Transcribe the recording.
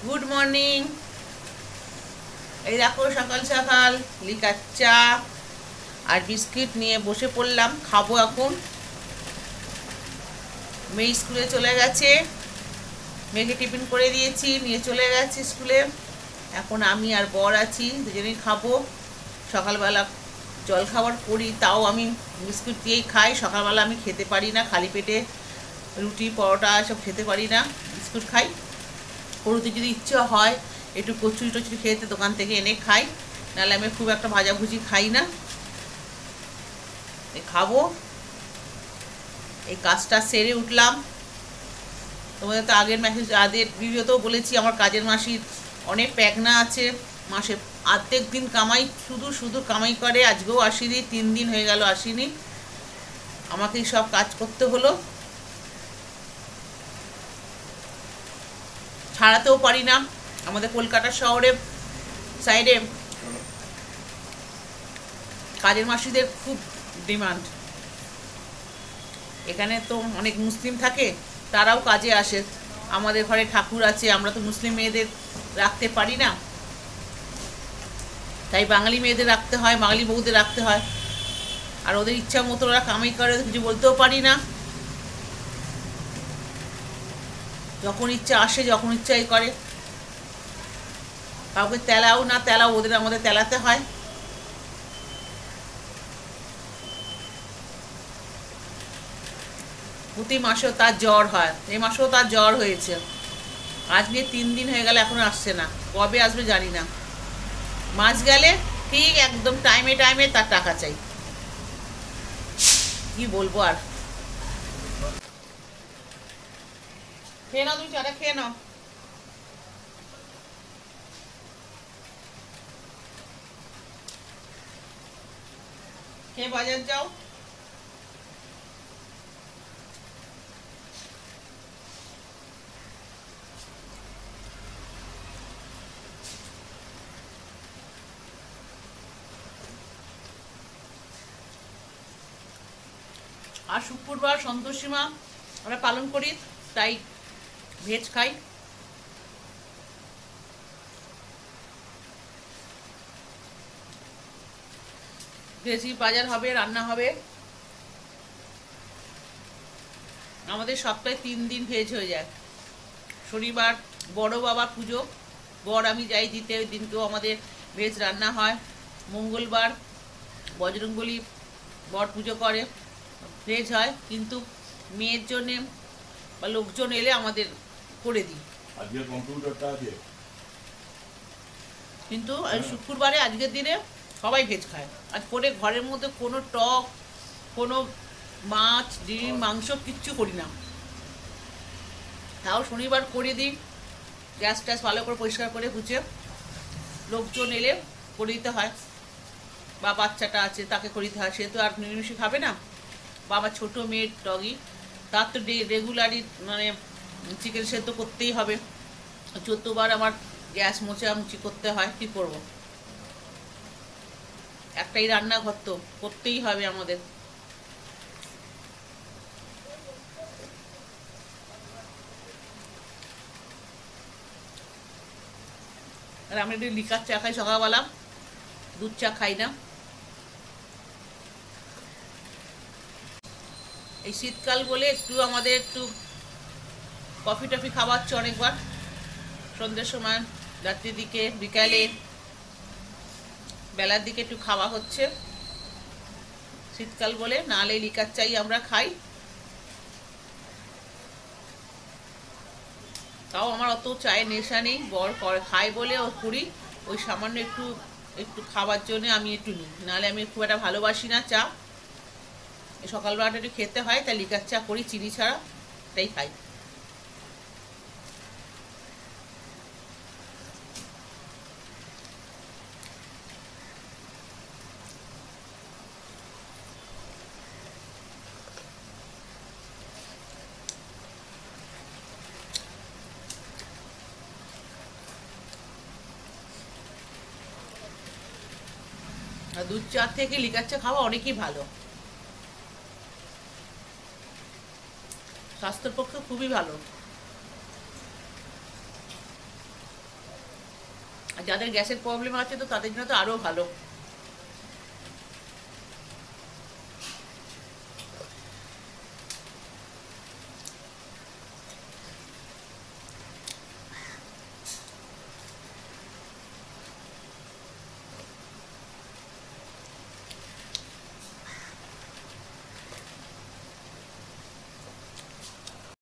Good morning. এই দেখো সকাল সকাল লিকার চা আর বিস্কিট নিয়ে বসে পড়লাম, খাবো এখন। মেয়ে স্কুলে চলে গেছে, মেয়েকে টিফিন করে দিয়েছি, নিয়ে চলে গেছে স্কুলে। এখন আমি আর বর আছি, দুজনেই খাবো। সকালবেলা জল খাবার করি, তাও আমি বিস্কুট দিয়েই খাই। সকালবেলা আমি খেতে পারি না, খালি পেটে রুটি পরোটা এসব খেতে পারি না, বিস্কুট খাই। কোনোদিন যদি ইচ্ছে হয় একটু কচুরি টচুরি খেতে দোকান থেকে এনে খাই, নাহলে আমি খুব একটা ভাজাভুজি খাই না। খাবো। এই কাজটা সেরে উঠলাম। তোমাদের তো আগের ভিডিওতেও বলেছি আমার কাজের মাসির অনেক প্যাকনা আছে, মাসে অর্ধেক দিন কামাই, শুধু শুধু কামাই করে। আজকেও আসিনি, 3 দিন হয়ে গেল আসিনি, আমাকেই সব কাজ করতে হলো। ছাড়াতেও পারি না। আমাদের কলকাতা শহরে সাইডে কাজের মাসিদের খুব ডিমান্ড। এখানে তো অনেক মুসলিম থাকে, তারাও কাজে আসে। আমাদের ঘরে ঠাকুর আছে, আমরা তো মুসলিম মেয়েদের রাখতে পারি না, তাই বাঙালি মেয়েদের রাখতে হয়, বাঙালি বউদের রাখতে হয়। আর ওদের ইচ্ছা মতো ওরা কামাই করে, কিছু বলতেও পারি না। যখন ইচ্ছা আসে, যখন ইচ্ছাই করে। কাউকে তেলাও না তেলাও, ওদের আমাদের তেলাতে হয়। প্রতি মাসেও তার জ্বর হয়, এই মাসেও তার জ্বর হয়েছে। আজ নিয়ে 3 দিন হয়ে গেল, এখনো আসছে না। কবে আসবে জানি না। মাস গেলে ঠিক একদম টাইমে টাইমে তার টাকা চাই। কি বলবো আর। খেয়ে নাও, তুমি চাটা খেয়ে নাও। খেয়ে বাজার যাও। আর শুক্রবার সন্তোষী মা আমরা পালন করি, তাই ভেজ খাই। ভেজি বাজার হবে, রান্না হবে। আমাদের সপ্তাহে 3 দিন ভেজ হয়ে যায়। শনিবার বড় বাবা পুজো, বর আমি যাই দিতে, ওই দিনকেও আমাদের ভেজ রান্না হয়। মঙ্গলবার বজরংবলী বর পুজো করে, ভেজ হয়। কিন্তু মেয়ের জন্যে বা লোকজন এলে আমাদের করে দিই। আজকে কম্পিউটারটা আছে, কিন্তু শুক্রবারে আজকের দিনে সবাই ভেজ খায়। আজ করে ঘরের মধ্যে কোনো টক, কোনো মাছ ডিম মাংস কিচ্ছু করি না। তাও শনিবার করে দিই, গ্যাস ট্যাস ভালো করে পরিষ্কার করে গুছে। লোকজন এলে করে দিতে হয়, বা বাচ্চাটা আছে তাকে করে দিতে হয়। সে তো আর নিরামিষ খাবে না। বাবা ছোটো মেয়ের ডগি, তার তো রেগুলারই মানে চিকেন সেদ্ধ করতেই হবে। 14বার আমার গ্যাস মোছামুছি করতে হয়, কী করবো। একটাই রান্নাঘর তো, করতেই হবে আমাদের। আর আমি একটু লিকার চা খাই সকালবেলা, দুধ চা খাই না। এই শীতকাল বলে একটু আমাদের একটু কফি টফি খাওয়াচ্ছে অনেকবার, সন্ধ্যের সময়, রাত্রির দিকে, বিকালে, বেলার দিকে একটু খাওয়া হচ্ছে। শীতকাল বলে, নাহলে লিকার চাই আমরা খাই। তাও আমার অত চায়ের নেশা নেই, বর খায় বলে ও করি। ওই সামান্য একটু একটু খাওয়ার জন্য আমি একটু নিই, নাহলে আমি খুব একটা ভালোবাসি না চা। সকালবেলাটা একটু খেতে হয়, তাই লিকার চা করি চিনি ছাড়া, তাই খাই। আর দুধ চা থেকে লিকার চা খাওয়া অনেকই ভালো, স্বাস্থ্যের পক্ষে খুবই ভালো। আর যাদের গ্যাসের প্রবলেম আছে তো তাদের জন্য তো আরও ভালো।